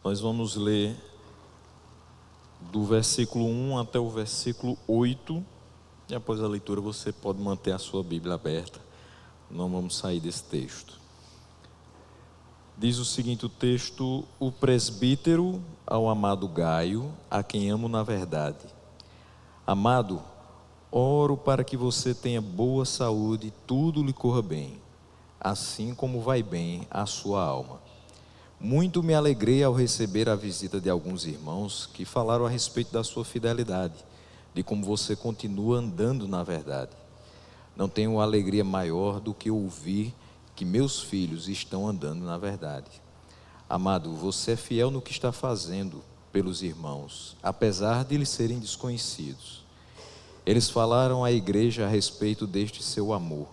Nós vamos ler do versículo 1 até o versículo 8. E após a leitura você pode manter a sua Bíblia aberta. Não vamos sair desse texto. Diz o seguinte o texto: o presbítero ao amado Gaio, a quem amo na verdade. Amado, oro para que você tenha boa saúde e tudo lhe corra bem, assim como vai bem a sua alma. Muito me alegrei ao receber a visita de alguns irmãos que falaram a respeito da sua fidelidade, de como você continua andando na verdade. Não tenho alegria maior do que ouvir que meus filhos estão andando na verdade. Amado, você é fiel no que está fazendo pelos irmãos, apesar de eles serem desconhecidos. Eles falaram à igreja a respeito deste seu amor.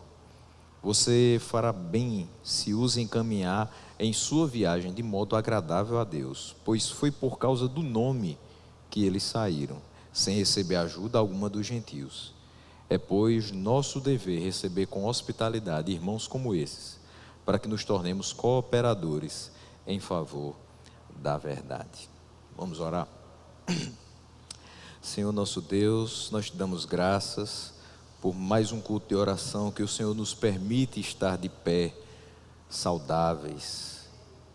Você fará bem se os encaminhar em sua viagem de modo agradável a Deus, pois foi por causa do nome que eles saíram, sem receber ajuda alguma dos gentios. É, pois, nosso dever receber com hospitalidade irmãos como esses, para que nos tornemos cooperadores em favor da verdade. Vamos orar. Senhor nosso Deus, nós te damos graças por mais um culto de oração que o Senhor nos permite estar de pé, saudáveis,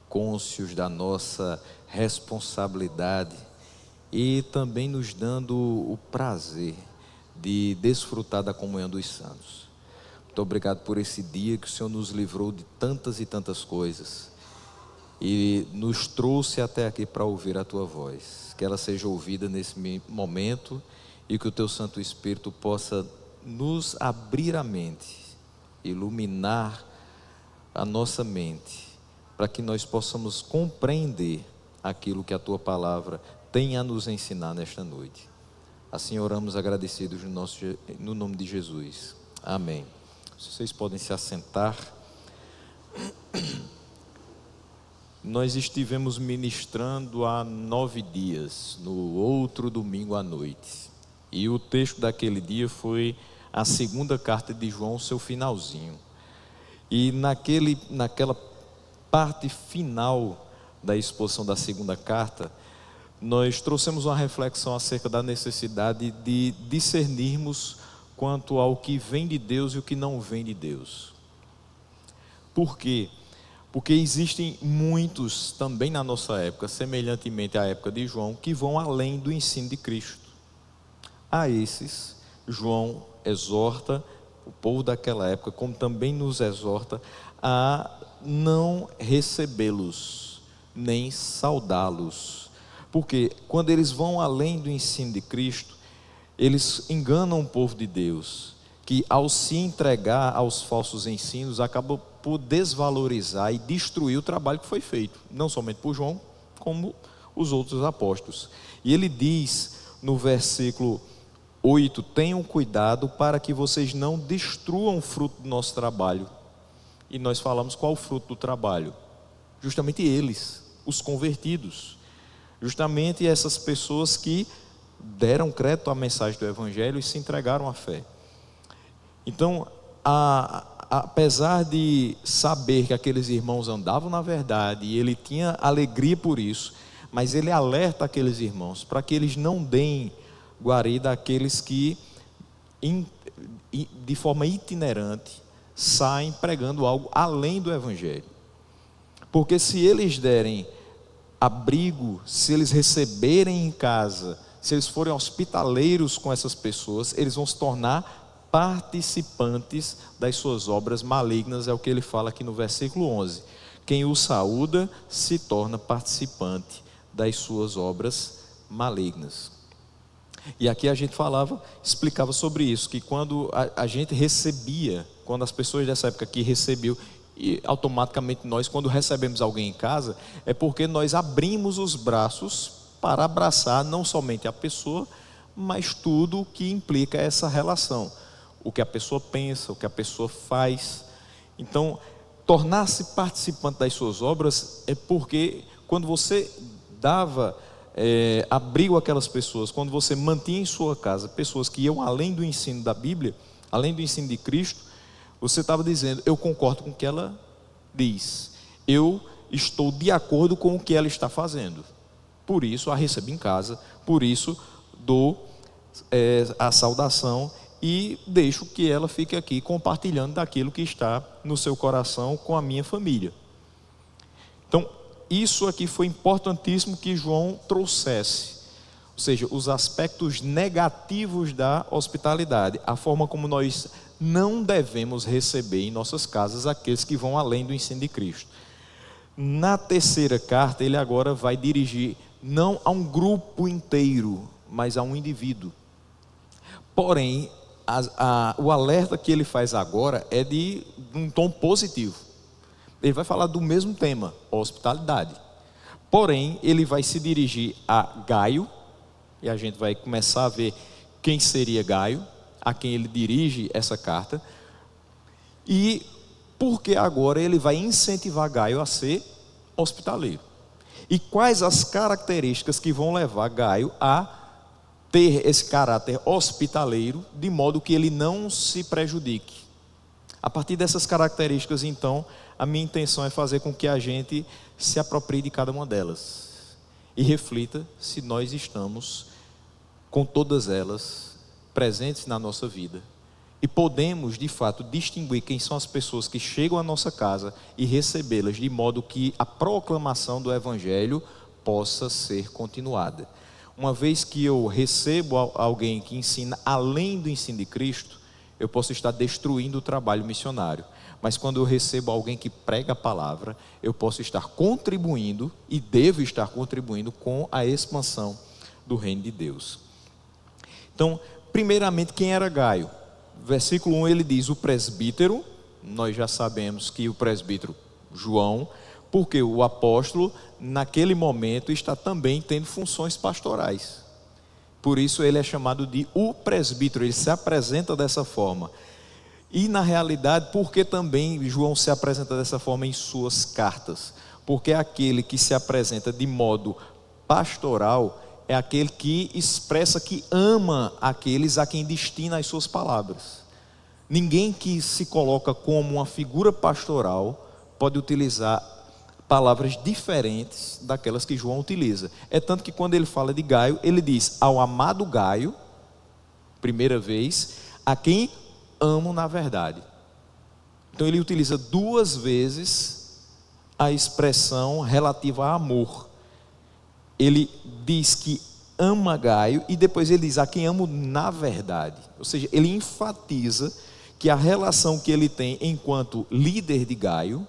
cônscios da nossa responsabilidade e também nos dando o prazer de desfrutar da comunhão dos santos. Muito obrigado por esse dia que o Senhor nos livrou de tantas e tantas coisas e nos trouxe até aqui para ouvir a Tua voz. Que ela seja ouvida nesse momento e que o Teu Santo Espírito possa nos abrir a mente, iluminar a nossa mente, para que nós possamos compreender aquilo que a Tua Palavra tem a nos ensinar nesta noite. Assim oramos agradecidos no nome de Jesus. Amém. Vocês podem se assentar. Nós estivemos ministrando há 9 dias, no outro domingo à noite. E o texto daquele dia foi a segunda carta de João, seu finalzinho. E naquela parte final da exposição da segunda carta, nós trouxemos uma reflexão acerca da necessidade de discernirmos quanto ao que vem de Deus e o que não vem de Deus. Por quê? Porque existem muitos também na nossa época, semelhantemente à época de João, que vão além do ensino de Cristo. A esses, João exorta o povo daquela época, como também nos exorta a não recebê-los, nem saudá-los. Porque quando eles vão além do ensino de Cristo, eles enganam o povo de Deus, que ao se entregar aos falsos ensinos, acabam por desvalorizar e destruir o trabalho que foi feito, não somente por João, como os outros apóstolos. E ele diz no versículo 8, tenham cuidado para que vocês não destruam o fruto do nosso trabalho. E nós falamos qual o fruto do trabalho? Justamente eles, os convertidos. Justamente essas pessoas que deram crédito à mensagem do Evangelho e se entregaram à fé. Então, apesar de saber que aqueles irmãos andavam na verdade e ele tinha alegria por isso, mas ele alerta aqueles irmãos para que eles não deem guarida àqueles que de forma itinerante saem pregando algo além do Evangelho. Porque se eles derem abrigo, se eles receberem em casa, se eles forem hospitaleiros com essas pessoas, eles vão se tornar participantes das suas obras malignas, é o que ele fala aqui no versículo 11. Quem o saúda se torna participante das suas obras malignas. E aqui a gente explicava sobre isso, que quando a gente recebia, quando as pessoas dessa época aqui recebiam, e automaticamente nós, quando recebemos alguém em casa, é porque nós abrimos os braços para abraçar não somente a pessoa, mas tudo o que implica essa relação. O que a pessoa pensa, o que a pessoa faz. Então, tornar-se participante das suas obras é porque quando você dava abrigo àquelas pessoas, quando você mantinha em sua casa pessoas que iam além do ensino da Bíblia, além do ensino de Cristo, você estava dizendo, eu concordo com o que ela diz, eu estou de acordo com o que ela está fazendo. Por isso a recebo em casa, por isso dou a saudação e deixo que ela fique aqui compartilhando daquilo que está no seu coração com a minha família. Então, isso aqui foi importantíssimo que João trouxesse, ou seja, os aspectos negativos da hospitalidade, a forma como nós não devemos receber em nossas casas aqueles que vão além do ensino de Cristo. Na terceira carta, ele agora vai dirigir não a um grupo inteiro, mas a um indivíduo. Porém, o alerta que ele faz agora é de um tom positivo. Ele vai falar do mesmo tema, hospitalidade. Porém, ele vai se dirigir a Gaio, e a gente vai começar a ver quem seria Gaio, a quem ele dirige essa carta, e porque agora ele vai incentivar Gaio a ser hospitaleiro. E quais as características que vão levar Gaio a ter esse caráter hospitaleiro, de modo que ele não se prejudique. A partir dessas características, então, a minha intenção é fazer com que a gente se aproprie de cada uma delas e reflita se nós estamos com todas elas presentes na nossa vida e podemos, de fato, distinguir quem são as pessoas que chegam à nossa casa e recebê-las de modo que a proclamação do Evangelho possa ser continuada. Uma vez que eu recebo alguém que ensina além do ensino de Cristo, eu posso estar destruindo o trabalho missionário. Mas quando eu recebo alguém que prega a palavra, eu posso estar contribuindo e devo estar contribuindo com a expansão do reino de Deus. Então, primeiramente, quem era Gaio? Versículo 1 ele diz: o presbítero. Nós já sabemos que o presbítero João, porque o apóstolo naquele momento está também tendo funções pastorais. Por isso ele é chamado de o presbítero, ele se apresenta dessa forma. E na realidade, porque também João se apresenta dessa forma em suas cartas? Porque aquele que se apresenta de modo pastoral é aquele que expressa que ama aqueles a quem destina as suas palavras. Ninguém que se coloca como uma figura pastoral pode utilizar palavras diferentes daquelas que João utiliza. É tanto que quando ele fala de Gaio, ele diz: ao amado Gaio, primeira vez, a quem amo na verdade. Então ele utiliza duas vezes a expressão relativa a amor. Ele diz que ama Gaio e depois ele diz: a quem amo na verdade. Ou seja, ele enfatiza que a relação que ele tem enquanto líder de Gaio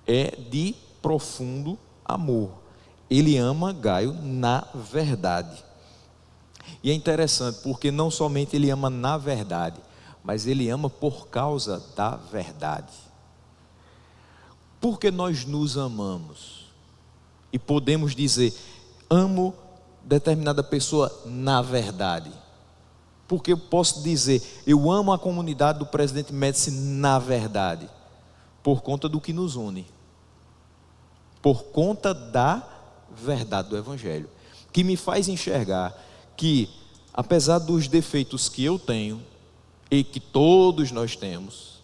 é de profundo amor. Ele ama Gaio na verdade. E é interessante porque não somente ele ama na verdade, mas ele ama por causa da verdade. Porque nós nos amamos e podemos dizer: amo determinada pessoa na verdade. Porque eu posso dizer: eu amo a comunidade do Presidente Médici na verdade. Por conta do que nos une, por conta da verdade do Evangelho, que me faz enxergar que, apesar dos defeitos que eu tenho e que todos nós temos,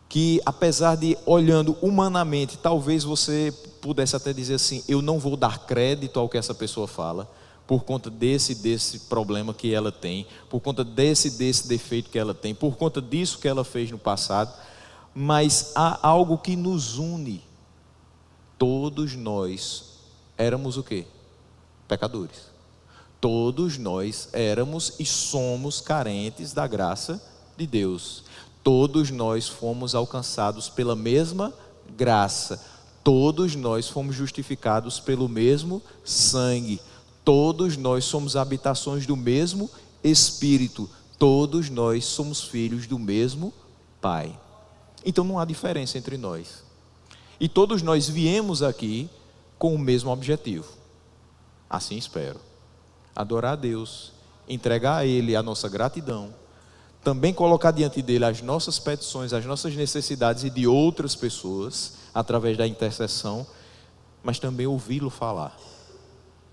que apesar de olhando humanamente, talvez você pudesse até dizer assim: eu não vou dar crédito ao que essa pessoa fala, por conta desse problema que ela tem, por conta desse defeito que ela tem, por conta disso que ela fez no passado. Mas há algo que nos une. Todos nós éramos o quê? Pecadores. Todos nós éramos e somos carentes da graça de Deus. Todos nós fomos alcançados pela mesma graça. Todos nós fomos justificados pelo mesmo sangue. Todos nós somos habitações do mesmo Espírito. Todos nós somos filhos do mesmo Pai. Então não há diferença entre nós. E todos nós viemos aqui com o mesmo objetivo. Assim espero. Adorar a Deus, entregar a Ele a nossa gratidão, também colocar diante dele as nossas petições, as nossas necessidades e de outras pessoas, através da intercessão, mas também ouvi-lo falar,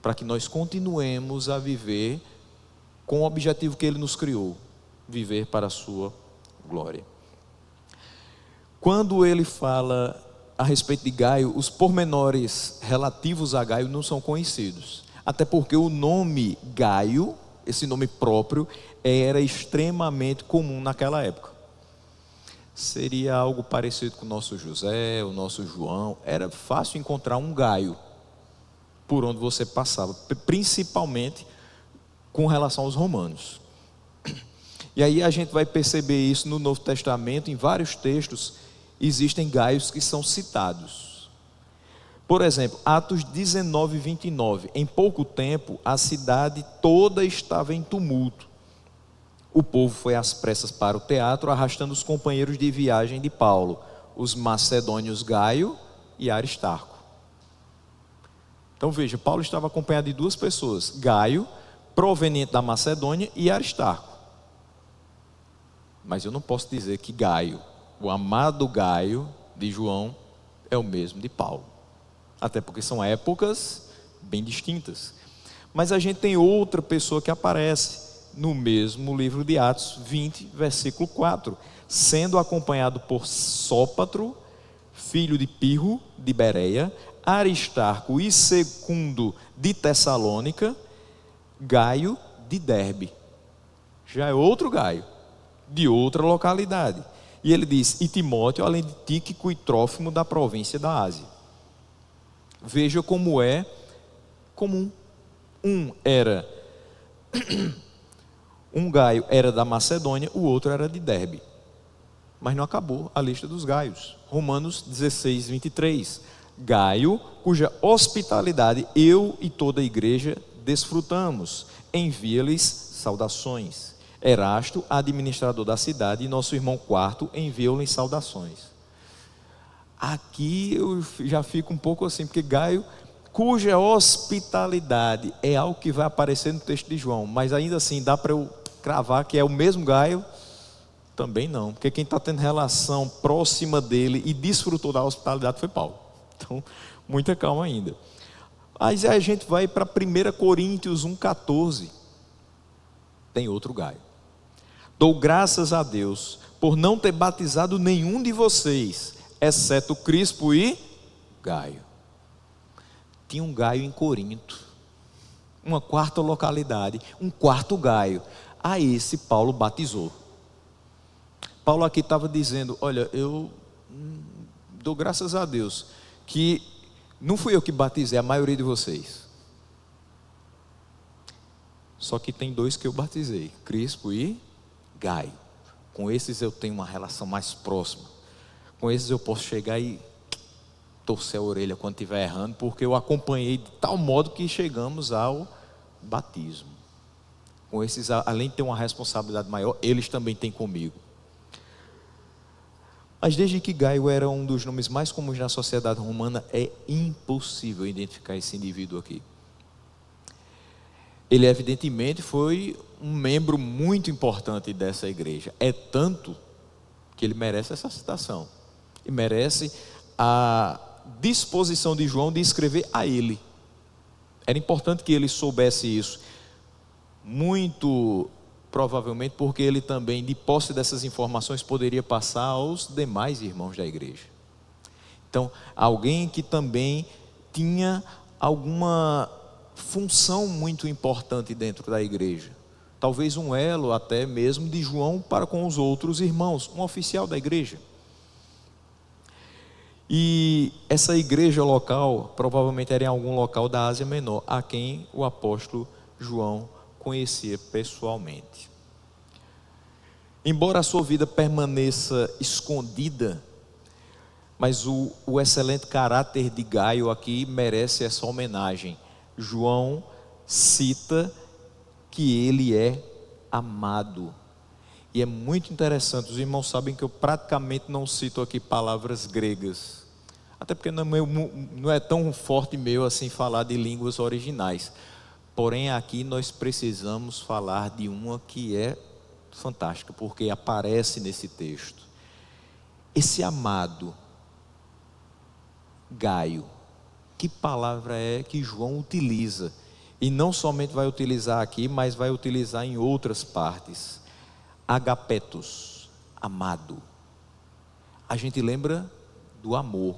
para que nós continuemos a viver com o objetivo que Ele nos criou, viver para a sua glória. Quando ele fala a respeito de Gaio, os pormenores relativos a Gaio não são conhecidos. Até porque o nome Gaio, esse nome próprio, era extremamente comum naquela época. Seria algo parecido com o nosso José, o nosso João. Era fácil encontrar um Gaio por onde você passava, principalmente com relação aos romanos. E aí a gente vai perceber isso no Novo Testamento, em vários textos existem Gaios que são citados. Por exemplo, Atos 19, 29. Em pouco tempo, a cidade toda estava em tumulto. O povo foi às pressas para o teatro, arrastando os companheiros de viagem de Paulo, os macedônios Gaio e Aristarco. Então veja, Paulo estava acompanhado de duas pessoas, Gaio, proveniente da Macedônia, e Aristarco. Mas eu não posso dizer que Gaio, o amado Gaio de João, é o mesmo de Paulo. Até porque são épocas bem distintas. Mas a gente tem outra pessoa que aparece no mesmo livro de Atos 20, versículo 4, sendo acompanhado por Sópatro, filho de Pirro, de Bereia, Aristarco e Segundo de Tessalônica, Gaio de Derbe. Já é outro Gaio, de outra localidade. E ele diz, e Timóteo, além de Tíquico e Trófimo, da província da Ásia. Veja como é comum. Um Gaio era da Macedônia, o outro era de Derbe. Mas não acabou a lista dos Gaios. Romanos 16, 23. Gaio, cuja hospitalidade eu e toda a igreja desfrutamos, envia-lhes saudações. Erasto, administrador da cidade, e nosso irmão Quarto enviam-lhes saudações. Aqui eu já fico um pouco assim, porque Gaio, cuja hospitalidade é algo que vai aparecer no texto de João, mas ainda assim dá para eu cravar que é o mesmo Gaio? Também não, porque quem está tendo relação próxima dele e desfrutou da hospitalidade foi Paulo. Então, muita calma ainda. Mas aí a gente vai para 1 Coríntios 1,14. Tem outro Gaio. Dou graças a Deus por não ter batizado nenhum de vocês, exceto Crispo e Gaio. Tinha um Gaio em Corinto, uma quarta localidade, um quarto Gaio. A esse Paulo batizou. Paulo aqui estava dizendo, olha, eu dou graças a Deus que não fui eu que batizei a maioria de vocês. Só que tem dois que eu batizei, Crispo e Gaio. Com esses eu tenho uma relação mais próxima. Com esses eu posso chegar e torcer a orelha quando estiver errando, porque eu acompanhei de tal modo que chegamos ao batismo. Com esses, além de ter uma responsabilidade maior, eles também têm comigo. Mas desde que Gaio era um dos nomes mais comuns na sociedade romana, é impossível identificar esse indivíduo aqui. Ele evidentemente foi um membro muito importante dessa igreja. É tanto que ele merece essa citação. E merece a disposição de João de escrever a ele. Era importante que ele soubesse isso. Muito provavelmente porque ele também, de posse dessas informações, poderia passar aos demais irmãos da igreja. Então, alguém que também tinha alguma função muito importante dentro da igreja. Talvez um elo até mesmo de João para com os outros irmãos, um oficial da igreja. E essa igreja local, provavelmente era em algum local da Ásia Menor, a quem o apóstolo João conhecia pessoalmente. Embora a sua vida permaneça escondida, mas o excelente caráter de Gaio aqui merece essa homenagem. João cita que ele é amado. E é muito interessante, os irmãos sabem que eu praticamente não cito aqui palavras gregas. Até porque não é tão forte meu assim falar de línguas originais. Porém aqui nós precisamos falar de uma que é fantástica, porque aparece nesse texto. Esse amado Gaio, que palavra é que João utiliza? E não somente vai utilizar aqui, mas vai utilizar em outras partes. Agapetos, amado. A gente lembra do amor,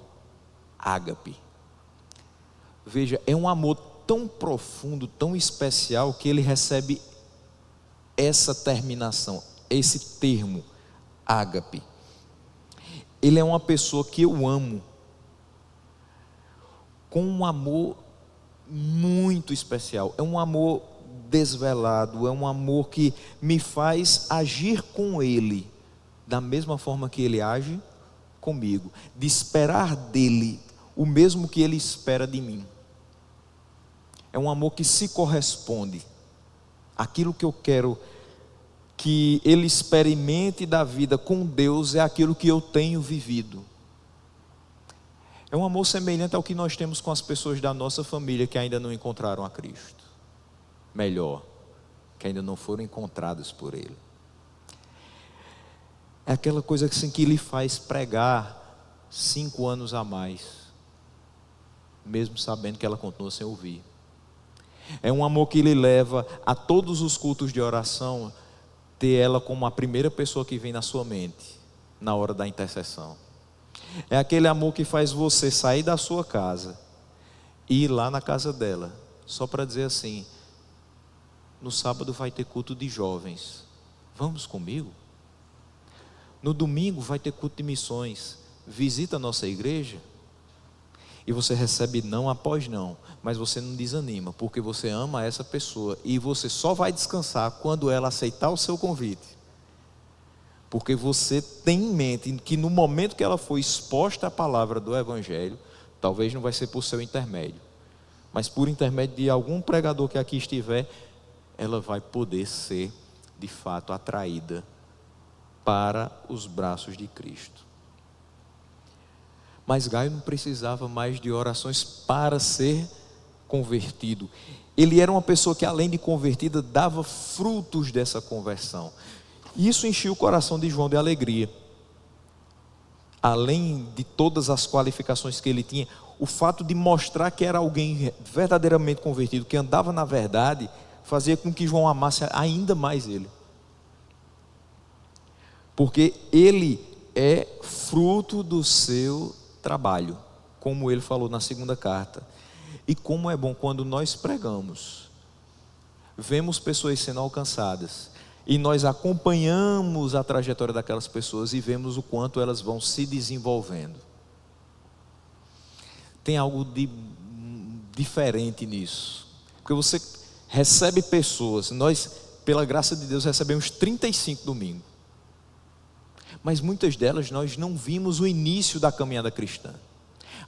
ágape. Veja, é um amor tão profundo, tão especial, que ele recebe essa terminação, esse termo, ágape. Ele é uma pessoa que eu amo, com um amor muito especial. É um amor desvelado, é um amor que me faz agir com ele da mesma forma que ele age comigo, de esperar dele o mesmo que ele espera de mim. É um amor que se corresponde. Aquilo que eu quero que ele experimente da vida com Deus é aquilo que eu tenho vivido. É um amor semelhante ao que nós temos com as pessoas da nossa família que ainda não encontraram a Cristo. Melhor, que ainda não foram encontradas por Ele. É aquela coisa assim que lhe faz pregar 5 anos a mais, mesmo sabendo que ela continua sem ouvir. É um amor que lhe leva a todos os cultos de oração, ter ela como a primeira pessoa que vem na sua mente, na hora da intercessão. É aquele amor que faz você sair da sua casa e ir lá na casa dela, só para dizer assim: no sábado vai ter culto de jovens, vamos comigo? No domingo vai ter culto de missões, visita a nossa igreja. E você recebe não após não, mas você não desanima, porque você ama essa pessoa, e você só vai descansar quando ela aceitar o seu convite, porque você tem em mente que no momento que ela for exposta à palavra do Evangelho, talvez não vai ser por seu intermédio, mas por intermédio de algum pregador que aqui estiver, ela vai poder ser de fato atraída para os braços de Cristo. Mas Gaio não precisava mais de orações para ser convertido. Ele era uma pessoa que, além de convertida, dava frutos dessa conversão. E isso enchia o coração de João de alegria. Além de todas as qualificações que ele tinha, o fato de mostrar que era alguém verdadeiramente convertido, que andava na verdade, fazia com que João amasse ainda mais ele. Porque ele é fruto do seu trabalho, como ele falou na segunda carta. E como é bom quando nós pregamos, vemos pessoas sendo alcançadas, e nós acompanhamos a trajetória daquelas pessoas e vemos o quanto elas vão se desenvolvendo. Tem algo de diferente nisso, porque você recebe pessoas, nós, pela graça de Deus, recebemos 35 domingos, mas muitas delas nós não vimos o início da caminhada cristã.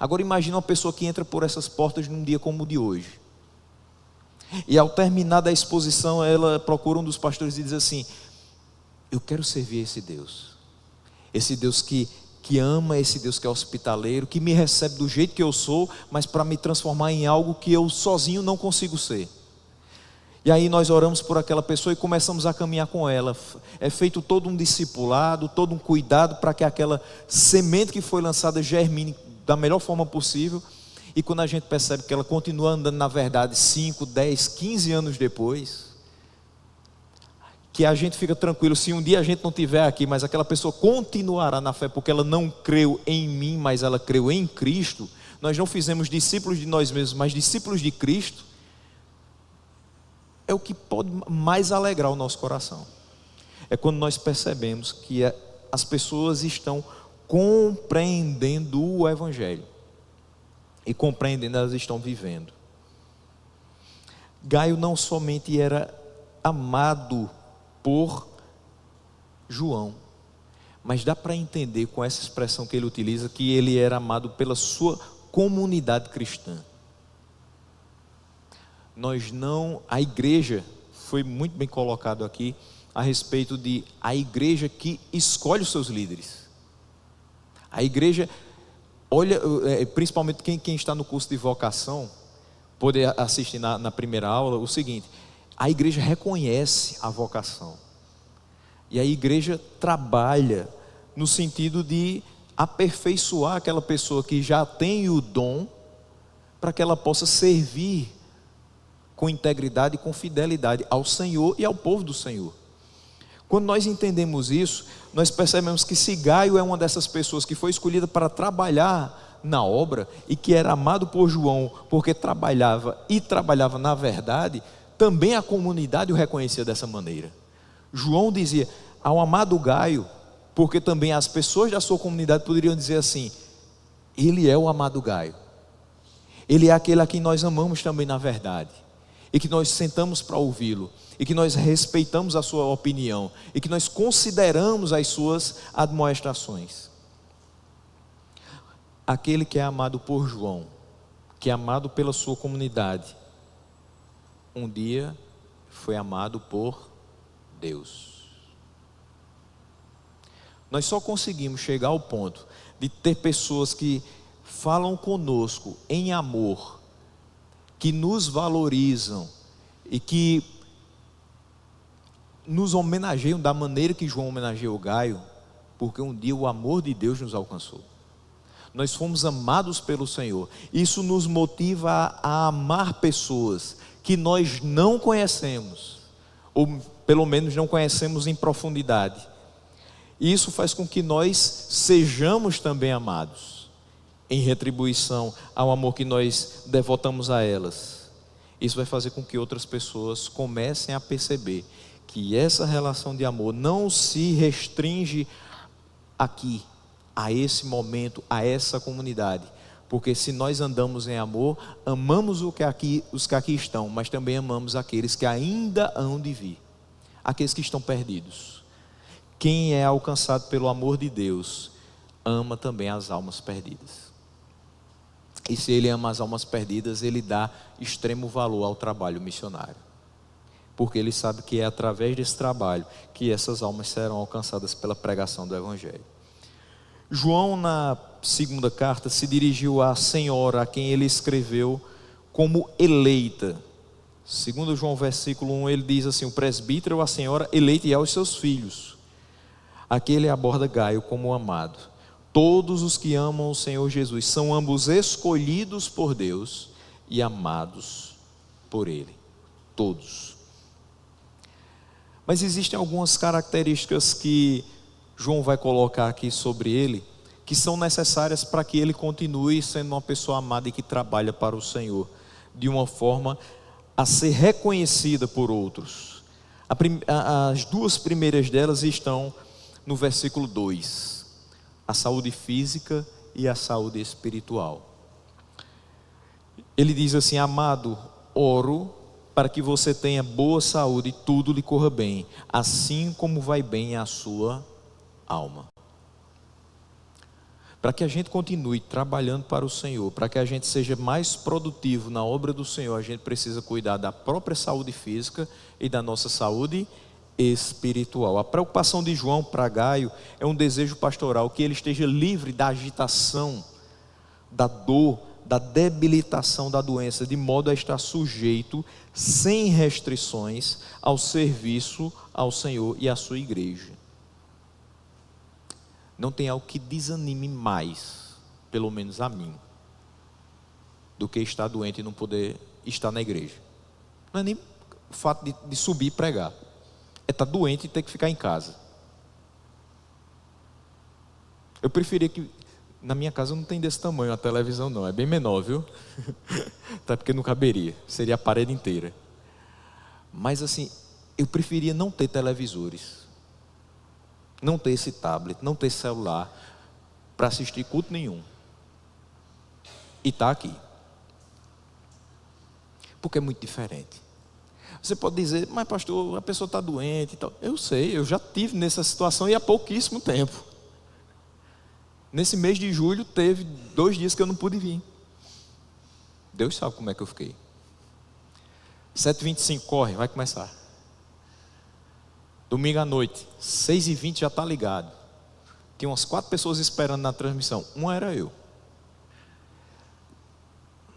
Agora imagina uma pessoa que entra por essas portas num dia como o de hoje, e ao terminar da exposição ela procura um dos pastores e diz assim: eu quero servir esse Deus que ama, esse Deus que é hospitaleiro, que me recebe do jeito que eu sou, mas para me transformar em algo que eu sozinho não consigo ser. E aí nós oramos por aquela pessoa e começamos a caminhar com ela. É feito todo um discipulado, todo um cuidado para que aquela semente que foi lançada germine da melhor forma possível. E quando a gente percebe que ela continua andando na verdade 5, 10, 15 anos depois, que a gente fica tranquilo, se um dia a gente não estiver aqui, mas aquela pessoa continuará na fé, porque ela não creu em mim, mas ela creu em Cristo. Nós não fizemos discípulos de nós mesmos, mas discípulos de Cristo. É o que pode mais alegrar o nosso coração. É quando nós percebemos que as pessoas estão compreendendo o Evangelho. E compreendendo, elas estão vivendo. Gaio não somente era amado por João, mas dá para entender com essa expressão que ele utiliza, que ele era amado pela sua comunidade cristã. A igreja, foi muito bem colocado aqui, a respeito de a igreja que escolhe os seus líderes. A igreja, olha, principalmente quem está no curso de vocação, pode assistir na primeira aula, o seguinte: a igreja reconhece a vocação, e a igreja trabalha no sentido de aperfeiçoar aquela pessoa que já tem o dom, para que ela possa servir com integridade e com fidelidade ao Senhor e ao povo do Senhor. Quando nós entendemos isso, nós percebemos que se Gaio é uma dessas pessoas que foi escolhida para trabalhar na obra e que era amado por João porque trabalhava na verdade, também a comunidade o reconhecia dessa maneira. João dizia ao amado Gaio, porque também as pessoas da sua comunidade poderiam dizer assim: ele é o amado Gaio, ele é aquele a quem nós amamos também na verdade, e que nós sentamos para ouvi-lo, e que nós respeitamos a sua opinião, e que nós consideramos as suas admoestações. Aquele que é amado por João, que é amado pela sua comunidade, um dia foi amado por Deus. Nós só conseguimos chegar ao ponto de ter pessoas que falam conosco em amor, que nos valorizam e que nos homenageiam da maneira que João homenageou Gaio, porque um dia o amor de Deus nos alcançou. Nós fomos amados pelo Senhor. Isso nos motiva a amar pessoas que nós não conhecemos, ou pelo menos não conhecemos em profundidade. E isso faz com que nós sejamos também amados, em retribuição ao amor que nós devotamos a elas. Isso vai fazer com que outras pessoas comecem a perceber que essa relação de amor não se restringe aqui, a esse momento, a essa comunidade, porque se nós andamos em amor, amamos os que aqui estão, mas também amamos aqueles que ainda hão de vir, aqueles que estão perdidos. Quem é alcançado pelo amor de Deus, ama também as almas perdidas. E se ele ama as almas perdidas, ele dá extremo valor ao trabalho missionário, porque ele sabe que é através desse trabalho que essas almas serão alcançadas pela pregação do Evangelho. João, na segunda carta, se dirigiu à senhora a quem ele escreveu como eleita. Segundo João versículo 1, ele diz assim: o presbítero, a senhora eleita, e aos seus filhos. Aqui ele aborda Gaio como amado. Todos os que amam o Senhor Jesus são ambos escolhidos por Deus e amados por Ele. Todos. Mas existem algumas características que João vai colocar aqui sobre ele, que são necessárias para que ele continue sendo uma pessoa amada e que trabalha para o Senhor, de uma forma a ser reconhecida por outros. As duas primeiras delas estão no versículo 2, a saúde física e a saúde espiritual. Ele diz assim: amado, oro para que você tenha boa saúde e tudo lhe corra bem, assim como vai bem a sua alma. Para que a gente continue trabalhando para o Senhor, para que a gente seja mais produtivo na obra do Senhor, a gente precisa cuidar da própria saúde física e da nossa saúde espiritual. A preocupação de João para Gaio é um desejo pastoral, que ele esteja livre da agitação, da dor, da debilitação da doença, de modo a estar sujeito, sem restrições, ao serviço ao Senhor e à sua igreja. Não tem algo que desanime mais, pelo menos a mim, do que estar doente e não poder estar na igreja. Não é nem o fato de subir e pregar, é estar doente e ter que ficar em casa. Eu preferia que, na minha casa não tem desse tamanho a televisão não, é bem menor, viu? Até porque não caberia, seria a parede inteira. Mas assim, eu preferia não ter televisores, não ter esse tablet, não ter celular para assistir culto nenhum e estar aqui, porque é muito diferente. Você pode dizer: mas pastor, a pessoa está doente e tal. Eu sei, eu já tive nessa situação e há pouquíssimo tempo. Nesse mês de julho teve 2 dias que eu não pude vir. Deus sabe como é que eu fiquei. 7h25, corre, vai começar. Domingo à noite, 6h20 já está ligado. Tinha umas 4 pessoas esperando na transmissão. Uma era eu.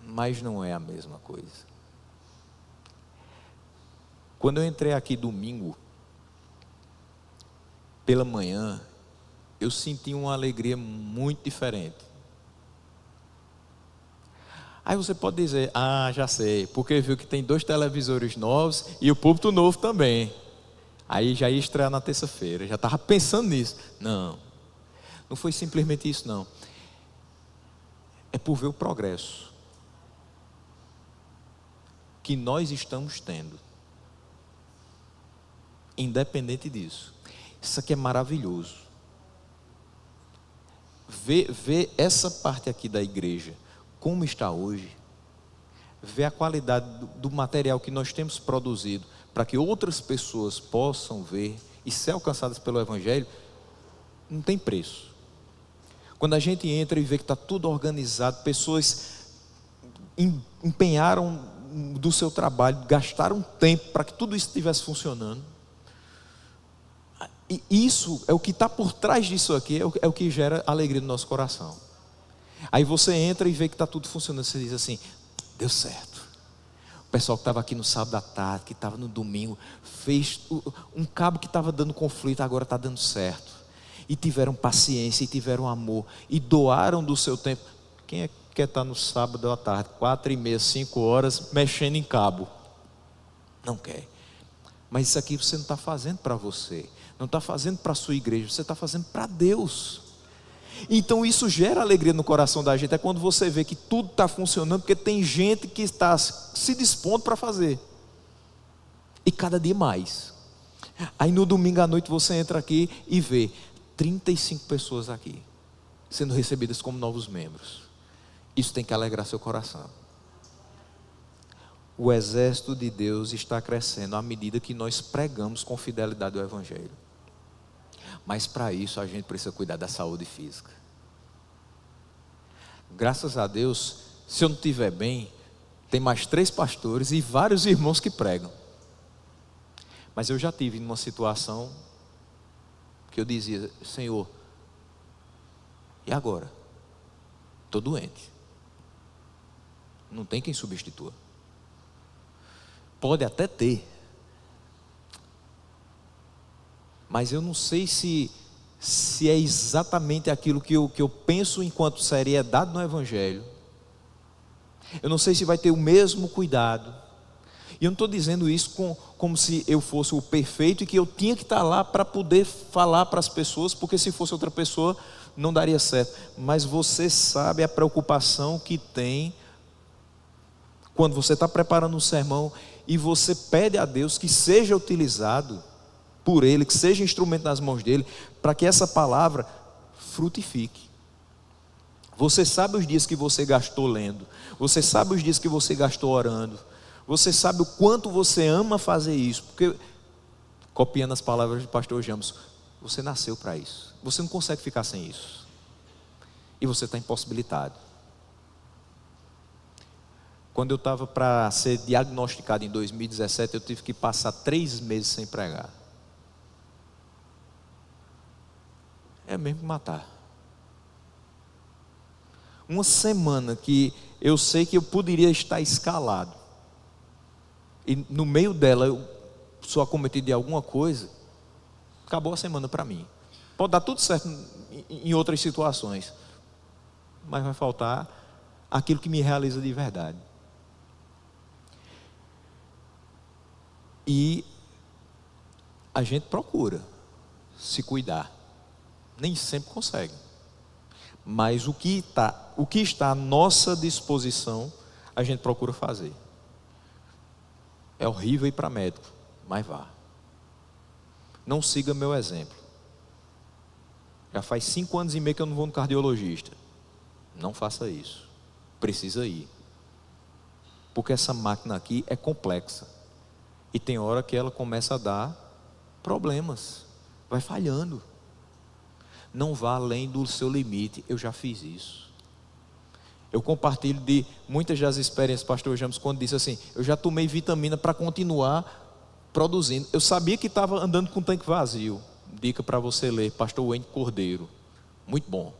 Mas não é a mesma coisa. Quando eu entrei aqui domingo, pela manhã, eu senti uma alegria muito diferente. Aí você pode dizer: ah, já sei, porque viu que tem 2 televisores novos e o púlpito novo também. Aí já ia estrear na terça-feira, já estava pensando nisso. Não foi simplesmente isso não. é por ver o progresso que nós estamos tendo. Independente disso, isso aqui é maravilhoso. Ver essa parte aqui da igreja, como está hoje, ver a qualidade do material que nós temos produzido, para que outras pessoas possam ver e ser alcançadas pelo Evangelho, não tem preço. Quando a gente entra e vê que está tudo organizado, pessoas empenharam do seu trabalho, gastaram tempo para que tudo isso estivesse funcionando. E isso é o que está por trás disso aqui, é o que gera alegria no nosso coração. Aí você entra e vê que está tudo funcionando, você diz assim: deu certo. O pessoal que estava aqui no sábado à tarde, que estava no domingo, fez um cabo que estava dando conflito, agora está dando certo. E tiveram paciência, e tiveram amor, e doaram do seu tempo. Quem é que quer estar no sábado à tarde, 4h30, 5 horas, mexendo em cabo? Não quer. Mas isso aqui você não está fazendo para você, não está fazendo para a sua igreja, você está fazendo para Deus. Então isso gera alegria no coração da gente, é quando você vê que tudo está funcionando, porque tem gente que está se dispondo para fazer, e cada dia mais. Aí no domingo à noite você entra aqui e vê 35 pessoas aqui, sendo recebidas como novos membros. Isso tem que alegrar seu coração. O exército de Deus está crescendo à medida que nós pregamos com fidelidade o Evangelho. Mas para isso a gente precisa cuidar da saúde física. Graças a Deus, se eu não estiver bem, tem mais 3 pastores e vários irmãos que pregam. Mas eu já tive numa situação que eu dizia: Senhor, e agora? Estou doente. Não tem quem substitua. Pode até ter, mas eu não sei se é exatamente aquilo que eu penso enquanto seriedade no Evangelho. Eu não sei se vai ter o mesmo cuidado. E eu não estou dizendo isso como se eu fosse o perfeito e que eu tinha que estar lá para poder falar para as pessoas, porque se fosse outra pessoa não daria certo. Mas você sabe a preocupação que tem quando você está preparando um sermão e você pede a Deus que seja utilizado por Ele, que seja instrumento nas mãos dEle, para que essa palavra frutifique. Você sabe os dias que você gastou lendo, você sabe os dias que você gastou orando, você sabe o quanto você ama fazer isso, porque, copiando as palavras do pastor Jamos, você nasceu para isso, você não consegue ficar sem isso, e você está impossibilitado. Quando eu estava para ser diagnosticado em 2017, eu tive que passar 3 meses sem pregar. É mesmo matar. Uma semana que eu sei que eu poderia estar escalado, e no meio dela eu sou acometido de alguma coisa, acabou a semana para mim. Pode dar tudo certo em outras situações, mas vai faltar aquilo que me realiza de verdade. E a gente procura se cuidar, nem sempre consegue, mas o que está à nossa disposição, a gente procura fazer. É horrível ir para médico, mas vá. Não siga meu exemplo. Já faz 5 anos e meio que eu não vou no cardiologista. Não faça isso. Precisa ir, porque essa máquina aqui é complexa. E tem hora que ela começa a dar problemas, vai falhando. Não vá além do seu limite. Eu já fiz isso. Eu compartilho de muitas das experiências do pastor James, quando disse assim: eu já tomei vitamina para continuar produzindo. Eu sabia que estava andando com o tanque vazio. Dica para você ler, pastor Wayne Cordeiro, muito bom.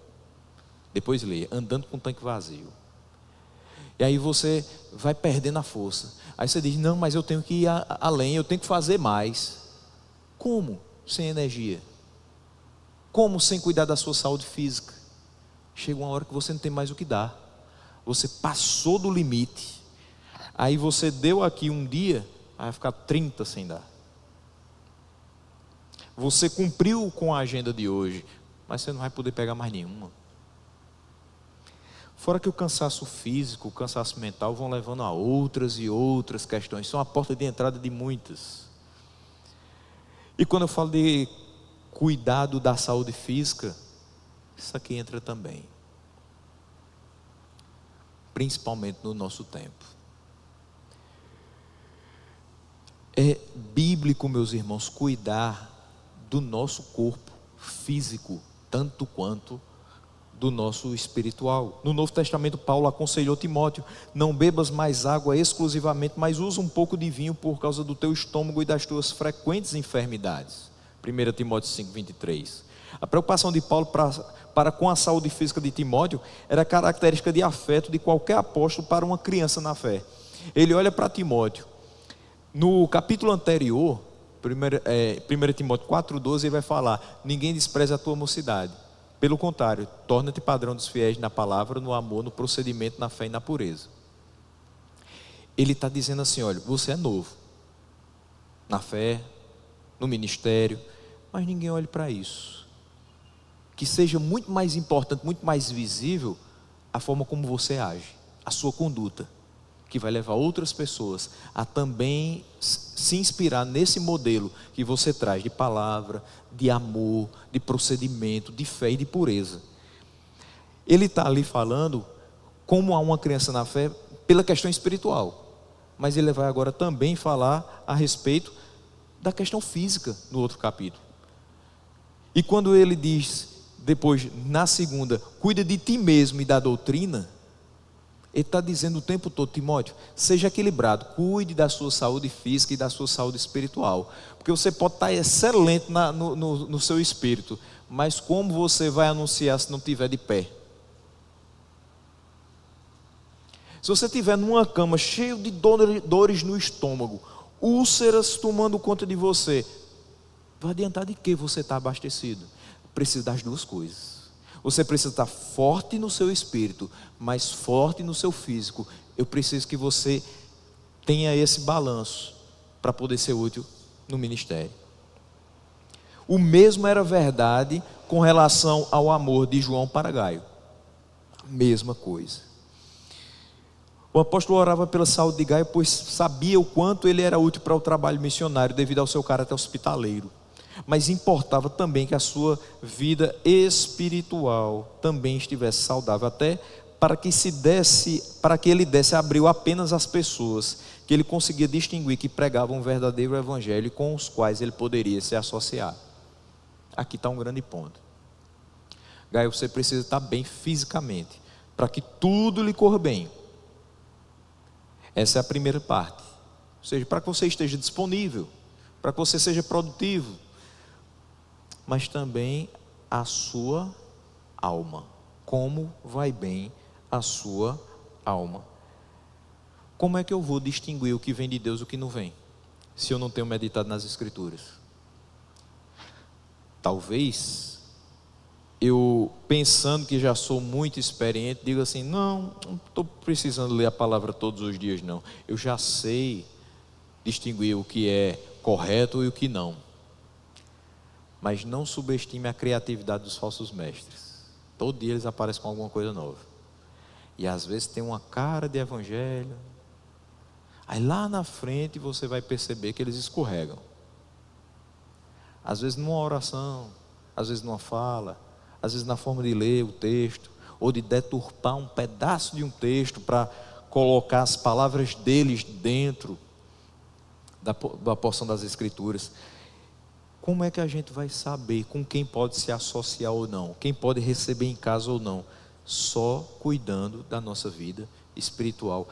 Depois lê, andando com o tanque vazio. E aí você vai perdendo a força. Aí você diz: não, mas eu tenho que ir além, eu tenho que fazer mais. Como? Sem energia. Como sem cuidar da sua saúde física? Chega uma hora que você não tem mais o que dar. Você passou do limite. Aí você deu aqui um dia, vai ficar 30 sem dar. Você cumpriu com a agenda de hoje, mas você não vai poder pegar mais nenhuma. Fora que o cansaço físico, o cansaço mental vão levando a outras e outras questões. São a porta de entrada de muitas. E quando eu falo de cuidado da saúde física, isso aqui entra também. Principalmente no nosso tempo. É bíblico, meus irmãos, cuidar do nosso corpo físico, tanto quanto do nosso espiritual. No Novo Testamento, Paulo aconselhou Timóteo: não bebas mais água exclusivamente, mas usa um pouco de vinho por causa do teu estômago e das tuas frequentes enfermidades. 1 Timóteo 5:23. A preocupação de Paulo para com a saúde física de Timóteo era característica de afeto de qualquer apóstolo para uma criança na fé. Ele olha para Timóteo. No capítulo anterior, 1 Timóteo 4,12, ele vai falar: ninguém despreze a tua mocidade. Pelo contrário, torna-te padrão dos fiéis na palavra, no amor, no procedimento, na fé e na pureza. Ele está dizendo assim: olha, você é novo na fé, no ministério, mas ninguém olhe para isso. Que seja muito mais importante, muito mais visível a forma como você age, a sua conduta, que vai levar outras pessoas a também se inspirar nesse modelo que você traz de palavra, de amor, de procedimento, de fé e de pureza. Ele está ali falando como há uma criança na fé pela questão espiritual, mas ele vai agora também falar a respeito da questão física no outro capítulo. E quando ele diz depois, na segunda, cuida de ti mesmo e da doutrina, ele está dizendo o tempo todo: Timóteo, seja equilibrado, cuide da sua saúde física e da sua saúde espiritual, porque você pode estar excelente no seu espírito, mas como você vai anunciar se não estiver de pé? Se você estiver numa cama cheio de dores no estômago, úlceras tomando conta de você, vai adiantar de que você está abastecido? Precisa das duas coisas. Você precisa estar forte no seu espírito, mas forte no seu físico. Eu preciso que você tenha esse balanço para poder ser útil no ministério. O mesmo era verdade com relação ao amor de João para Gaio. A mesma coisa. O apóstolo orava pela saúde de Gaio, pois sabia o quanto ele era útil para o trabalho missionário devido ao seu caráter hospitaleiro. Mas importava também que a sua vida espiritual também estivesse saudável, até para que ele desse abril apenas às pessoas que ele conseguia distinguir que pregavam um verdadeiro evangelho e com os quais ele poderia se associar. Aqui está um grande ponto. Gaio, você precisa estar bem fisicamente para que tudo lhe corra bem. Essa é a primeira parte. Ou seja, para que você esteja disponível, para que você seja produtivo, mas também a sua alma. Como vai bem a sua alma? Como é que eu vou distinguir o que vem de Deus e o que não vem, se eu não tenho meditado nas Escrituras? Talvez eu, pensando que já sou muito experiente, diga assim: não estou precisando ler a palavra todos os dias não. Eu já sei distinguir o que é correto e o que não. Mas não subestime a criatividade dos falsos mestres. Todo dia eles aparecem com alguma coisa nova. E às vezes tem uma cara de evangelho. Aí lá na frente você vai perceber que eles escorregam. Às vezes numa oração, às vezes numa fala, às vezes na forma de ler o texto, ou de deturpar um pedaço de um texto para colocar as palavras deles dentro da porção das Escrituras. Como é que a gente vai saber com quem pode se associar ou não, quem pode receber em casa ou não? Só cuidando da nossa vida espiritual.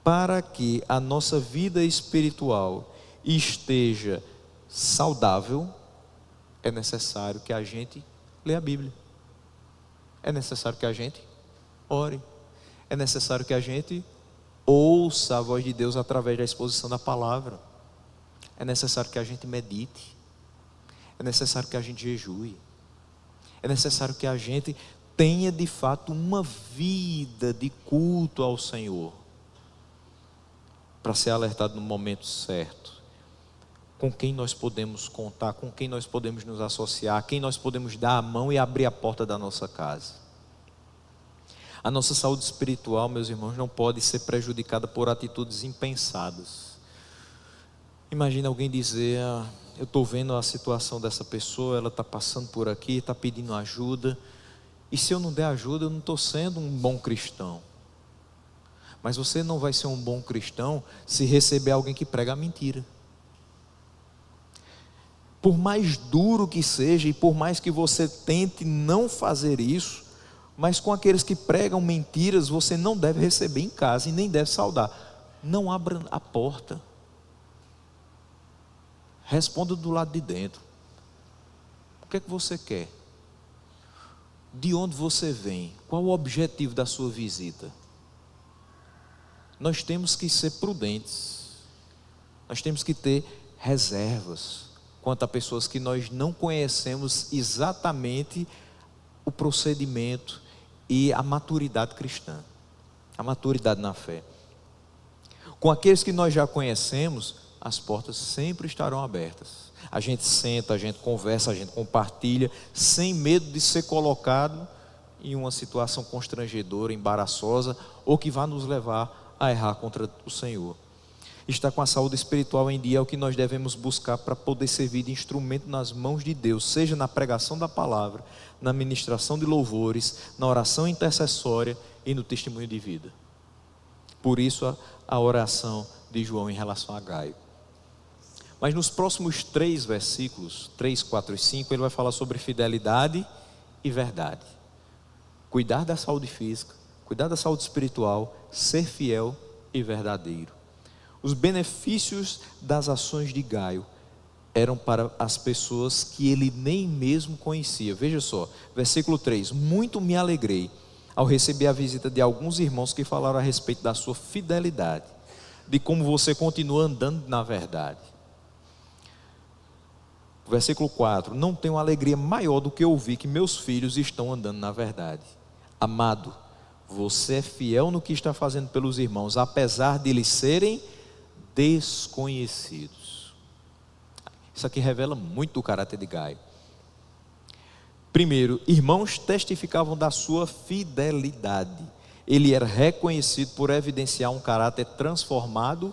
Para que a nossa vida espiritual esteja saudável, é necessário que a gente leia a Bíblia. É necessário que a gente ore. É necessário que a gente ouça a voz de Deus através da exposição da palavra. É necessário que a gente medite. É necessário que a gente jejue. É necessário que a gente tenha de fato uma vida de culto ao Senhor, para ser alertado no momento certo. Com quem nós podemos contar, com quem nós podemos nos associar, a quem nós podemos dar a mão e abrir a porta da nossa casa. A nossa saúde espiritual, meus irmãos, não pode ser prejudicada por atitudes impensadas. Imagina alguém dizer: eu estou vendo a situação dessa pessoa, ela está passando por aqui, está pedindo ajuda, e se eu não der ajuda, eu não estou sendo um bom cristão. Mas você não vai ser um bom cristão se receber alguém que prega a mentira. Por mais duro que seja, e por mais que você tente não fazer isso, mas com aqueles que pregam mentiras, você não deve receber em casa e nem deve saudar. Não abra a porta. Responda do lado de dentro. O que é que você quer? De onde você vem? Qual o objetivo da sua visita? Nós temos que ser prudentes. Nós temos que ter reservas quanto a pessoas que nós não conhecemos exatamente o procedimento e a maturidade cristã, a maturidade na fé. Com aqueles que nós já conhecemos, as portas sempre estarão abertas. A gente senta, a gente conversa, a gente compartilha, sem medo de ser colocado em uma situação constrangedora, embaraçosa, ou que vá nos levar a errar contra o Senhor. Estar com a saúde espiritual em dia é o que nós devemos buscar para poder servir de instrumento nas mãos de Deus, seja na pregação da palavra, na ministração de louvores, na oração intercessória e no testemunho de vida. Por isso a oração de João em relação a Gaio. Mas nos próximos 3 versículos, 3, 4 e 5, ele vai falar sobre fidelidade e verdade. Cuidar da saúde física, cuidar da saúde espiritual, ser fiel e verdadeiro. Os benefícios das ações de Gaio eram para as pessoas que ele nem mesmo conhecia. Veja só, versículo 3: muito me alegrei ao receber a visita de alguns irmãos que falaram a respeito da sua fidelidade, de como você continua andando na verdade. Versículo 4: não tenho alegria maior do que ouvir que meus filhos estão andando na verdade. Amado, você é fiel no que está fazendo pelos irmãos, apesar de eles serem desconhecidos. Isso aqui revela muito o caráter de Gaio. Primeiro, irmãos testificavam da sua fidelidade. Ele era reconhecido por evidenciar um caráter transformado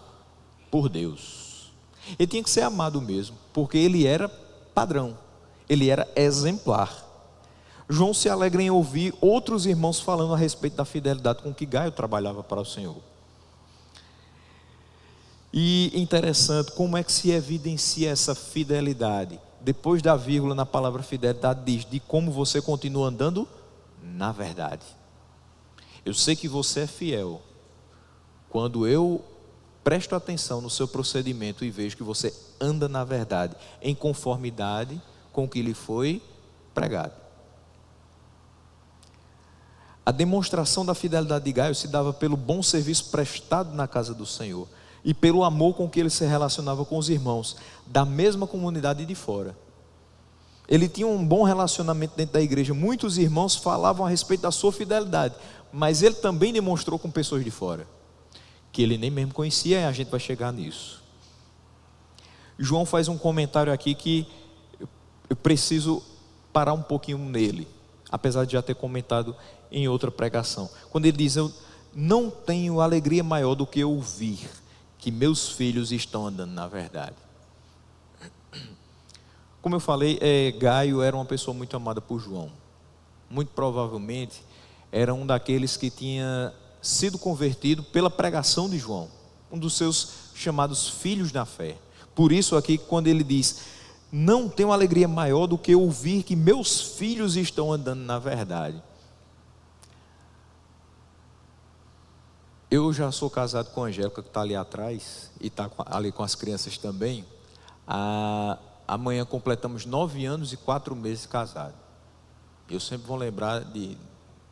por Deus. Ele tinha que ser amado mesmo, porque ele era padrão, ele era exemplar. João se alegra em ouvir outros irmãos falando a respeito da fidelidade com que Gaio trabalhava para o Senhor. E interessante, como é que se evidencia essa fidelidade? Depois da vírgula na palavra fidelidade diz: de como você continua andando na verdade. Eu sei que você é fiel quando eu presto atenção no seu procedimento e vejo que você anda na verdade, em conformidade com o que lhe foi pregado. A demonstração da fidelidade de Gaio se dava pelo bom serviço prestado na casa do Senhor e pelo amor com que ele se relacionava com os irmãos da mesma comunidade de fora. Ele tinha um bom relacionamento dentro da igreja. Muitos irmãos falavam a respeito da sua fidelidade, mas ele também demonstrou com pessoas de fora, que ele nem mesmo conhecia, e a gente vai chegar nisso. João faz um comentário aqui que eu preciso parar um pouquinho nele, apesar de já ter comentado em outra pregação. Quando ele diz: eu não tenho alegria maior do que ouvir que meus filhos estão andando na verdade. Como eu falei, Gaio era uma pessoa muito amada por João. Muito provavelmente era um daqueles que tinha sido convertido pela pregação de João, um dos seus chamados filhos na fé. Por isso aqui, quando ele diz: não tenho alegria maior do que ouvir que meus filhos estão andando na verdade. Eu já sou casado com a Angélica, que está ali atrás, e está ali com as crianças também. Amanhã completamos 9 anos e 4 meses casados. Eu sempre vou lembrar de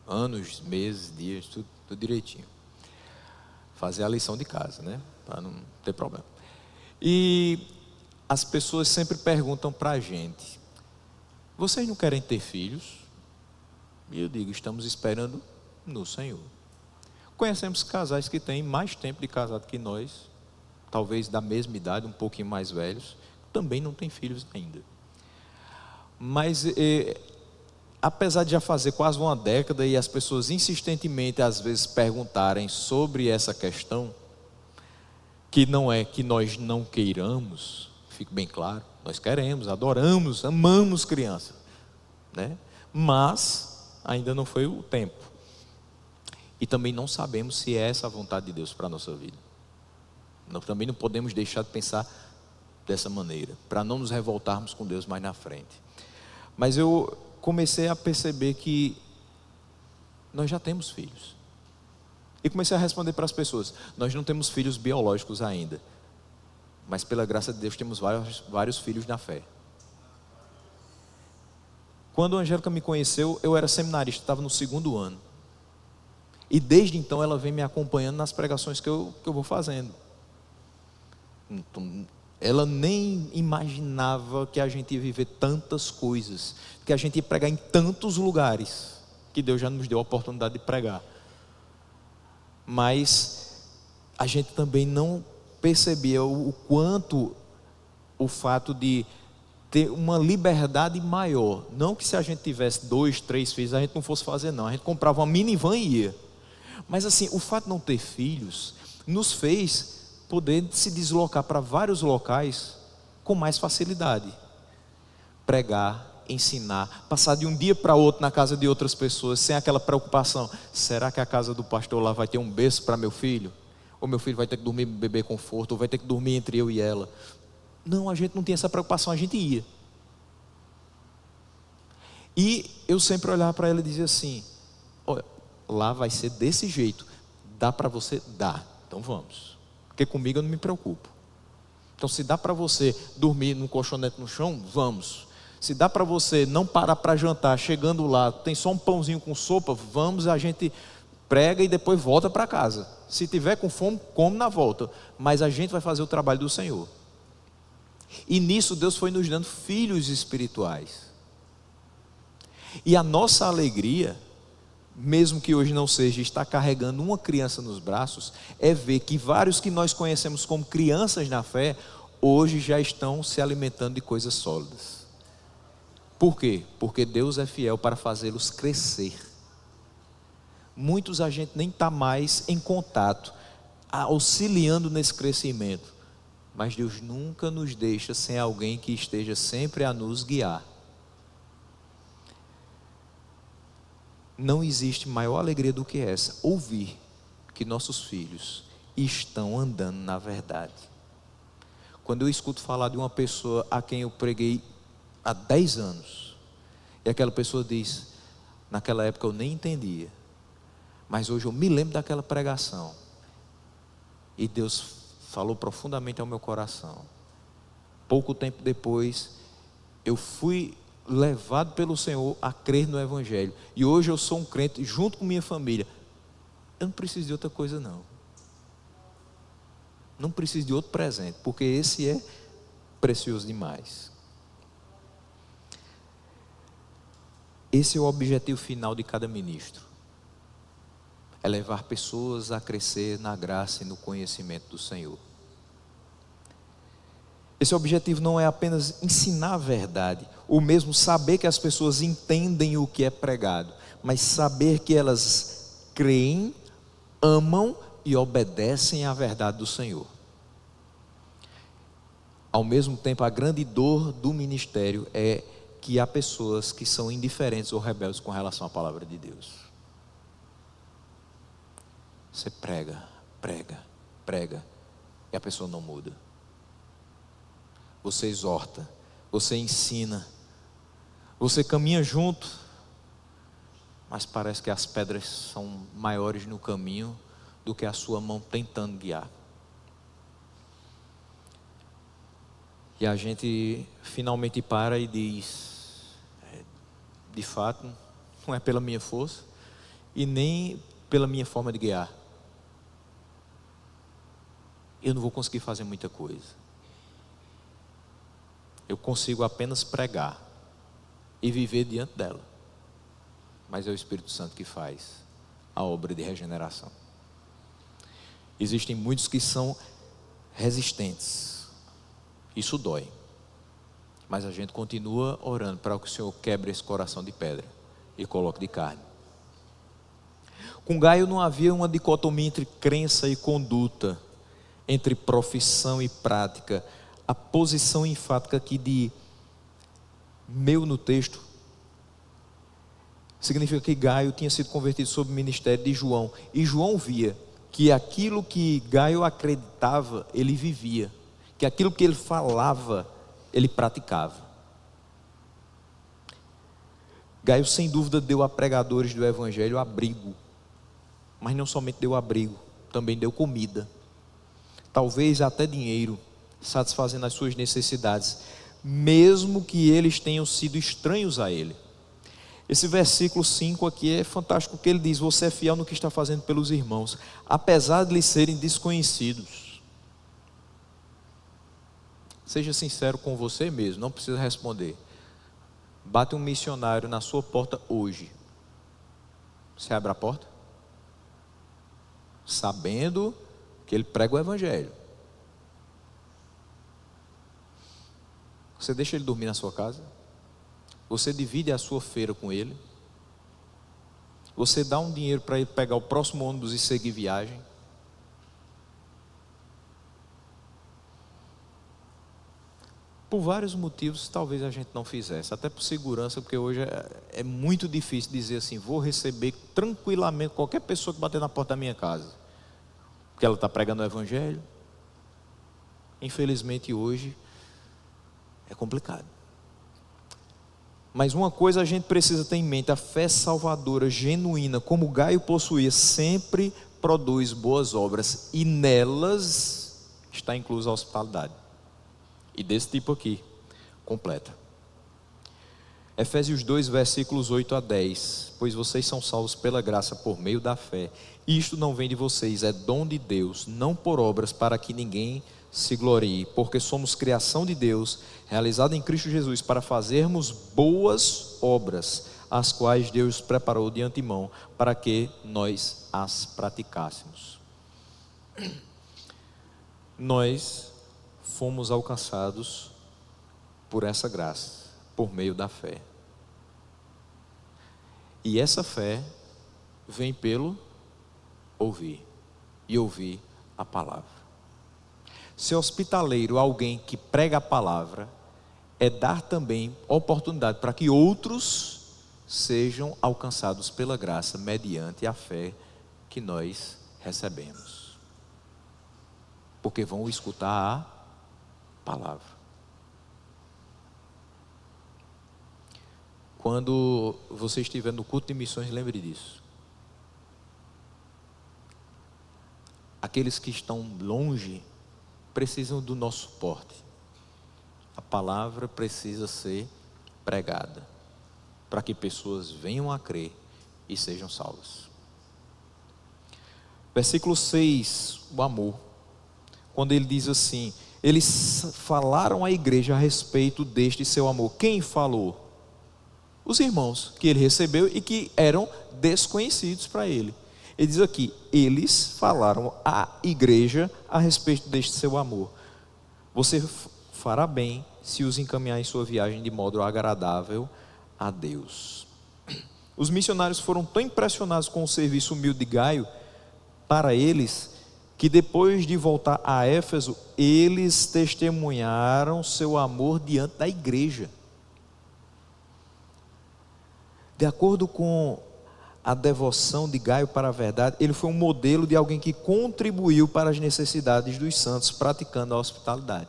anos, meses, dias, tudo direitinho. Fazer a lição de casa, né? Para não ter problema. E as pessoas sempre perguntam para a gente: vocês não querem ter filhos? E eu digo: estamos esperando no Senhor. Conhecemos casais que têm mais tempo de casado que nós, talvez da mesma idade, um pouquinho mais velhos, também não têm filhos ainda. Mas apesar de já fazer quase uma década e as pessoas insistentemente às vezes perguntarem sobre essa questão, que não é que nós não queiramos, fique bem claro, nós queremos, adoramos, amamos criança, né? Mas ainda não foi o tempo. E também não sabemos se é essa a vontade de Deus para a nossa vida. Nós também não podemos deixar de pensar dessa maneira, para não nos revoltarmos com Deus mais na frente. Mas eu comecei a perceber que nós já temos filhos. E comecei a responder para as pessoas: nós não temos filhos biológicos ainda, mas pela graça de Deus temos vários filhos na fé. Quando a Angélica me conheceu, eu era seminarista, estava no 2º ano. E desde então ela vem me acompanhando nas pregações que eu vou fazendo. Então, ela nem imaginava que a gente ia viver tantas coisas, que a gente ia pregar em tantos lugares, que Deus já nos deu a oportunidade de pregar. Mas a gente também não percebia o quanto o fato de ter uma liberdade maior, não que se a gente tivesse 2, 3 filhos a gente não fosse fazer, não, a gente comprava uma minivan e ia. Mas assim, o fato de não ter filhos nos fez poder se deslocar para vários locais com mais facilidade, pregar, ensinar, passar de um dia para outro na casa de outras pessoas, sem aquela preocupação: será que a casa do pastor lá vai ter um berço para meu filho? Ou meu filho vai ter que dormir bebê conforto, ou vai ter que dormir entre eu e ela? Não, a gente não tinha essa preocupação, a gente ia. E eu sempre olhava para ela e dizia assim: olha, lá vai ser desse jeito, dá para você? Dá, então vamos, porque comigo eu não me preocupo. Então se dá para você dormir num colchonete no chão, vamos. Se dá para você não parar para jantar, chegando lá, tem só um pãozinho com sopa, vamos, a gente prega e depois volta para casa. Se tiver com fome, come na volta, mas a gente vai fazer o trabalho do Senhor. E nisso Deus foi nos dando filhos espirituais. E a nossa alegria, mesmo que hoje não seja estar carregando uma criança nos braços, é ver que vários que nós conhecemos como crianças na fé, hoje já estão se alimentando de coisas sólidas. Por quê? Porque Deus é fiel para fazê-los crescer. Muitos a gente nem está mais em contato, auxiliando nesse crescimento, mas Deus nunca nos deixa sem alguém que esteja sempre a nos guiar. Não existe maior alegria do que essa, ouvir que nossos filhos estão andando na verdade. Quando eu escuto falar de uma pessoa a quem eu preguei há 10 anos, e aquela pessoa diz: naquela época eu nem entendia, mas hoje eu me lembro daquela pregação, e Deus falou profundamente ao meu coração. Pouco tempo depois, eu fui levado pelo Senhor a crer no Evangelho, e hoje eu sou um crente junto com minha família. Eu não preciso de outra coisa, não preciso de outro presente, porque esse é precioso demais. Esse é o objetivo final de cada ministro, é levar pessoas a crescer na graça e no conhecimento do Senhor. Esse objetivo não é apenas ensinar a verdade, ou mesmo saber que as pessoas entendem o que é pregado, mas saber que elas creem, amam e obedecem à verdade do Senhor. Ao mesmo tempo, a grande dor do ministério é que há pessoas que são indiferentes ou rebeldes com relação à palavra de Deus. Você prega, e a pessoa não muda. Você exorta, você ensina, você caminha junto, mas parece que as pedras são maiores no caminho do que a sua mão tentando guiar. E a gente finalmente para e diz: de fato, não é pela minha força e nem pela minha forma de guiar. Eu não vou conseguir fazer muita coisa. Eu consigo apenas pregar e viver diante dela, mas é o Espírito Santo que faz a obra de regeneração. Existem muitos que são resistentes, isso dói, mas a gente continua orando para que o Senhor quebre esse coração de pedra e coloque de carne. Com Gaio não havia uma dicotomia entre crença e conduta, entre profissão e prática. A posição enfática aqui de meu no texto significa que Gaio tinha sido convertido sob o ministério de João, e João via que aquilo que Gaio acreditava, ele vivia, que aquilo que ele falava, ele praticava. Gaio sem dúvida deu a pregadores do evangelho abrigo, mas não somente deu abrigo, também deu comida, talvez até dinheiro, satisfazendo as suas necessidades, mesmo que eles tenham sido estranhos a ele. Esse versículo 5 aqui é fantástico, porque ele diz: você é fiel no que está fazendo pelos irmãos, apesar de lhes serem desconhecidos. Seja sincero com você mesmo, não precisa responder. Bate um missionário na sua porta hoje, você abre a porta? Sabendo que ele prega o evangelho. Você deixa ele dormir na sua casa? Você divide a sua feira com ele? Você dá um dinheiro para ele pegar o próximo ônibus e seguir viagem? Por vários motivos, talvez a gente não fizesse, até por segurança, porque hoje é muito difícil dizer assim: vou receber tranquilamente qualquer pessoa que bater na porta da minha casa, porque ela está pregando o evangelho. Infelizmente hoje é complicado. Mas uma coisa a gente precisa ter em mente: a fé salvadora genuína, como Gaio possuía, sempre produz boas obras, e nelas está inclusa a hospitalidade. E desse tipo aqui, completa. Efésios 2, versículos 8 a 10. Pois vocês são salvos pela graça por meio da fé. Isto não vem de vocês, é dom de Deus, não por obras, para que ninguém se glorie, porque somos criação de Deus, realizada em Cristo Jesus, para fazermos boas obras, as quais Deus preparou de antemão, para que nós as praticássemos. Nós fomos alcançados por essa graça, por meio da fé. E essa fé vem pelo ouvir, e ouvir a palavra. Ser hospitaleiro, alguém que prega a palavra, é dar também oportunidade para que outros sejam alcançados pela graça, mediante a fé que nós recebemos. Porque vão escutar a palavra. Quando você estiver no culto de missões, lembre disso. Aqueles que estão longe precisam do nosso suporte. A palavra precisa ser pregada, para que pessoas venham a crer e sejam salvas. Versículo 6, o amor. Quando ele diz assim: eles falaram à igreja a respeito deste seu amor. Quem falou? Os irmãos que ele recebeu e que eram desconhecidos para ele. Ele diz aqui: eles falaram à igreja a respeito deste seu amor. Você fará bem se os encaminhar em sua viagem de modo agradável a Deus. Os missionários foram tão impressionados com o serviço humilde de Gaio para eles, que depois de voltar a Éfeso, eles testemunharam seu amor diante da igreja. De acordo com a devoção de Gaio para a verdade, ele foi um modelo de alguém que contribuiu para as necessidades dos santos, praticando a hospitalidade.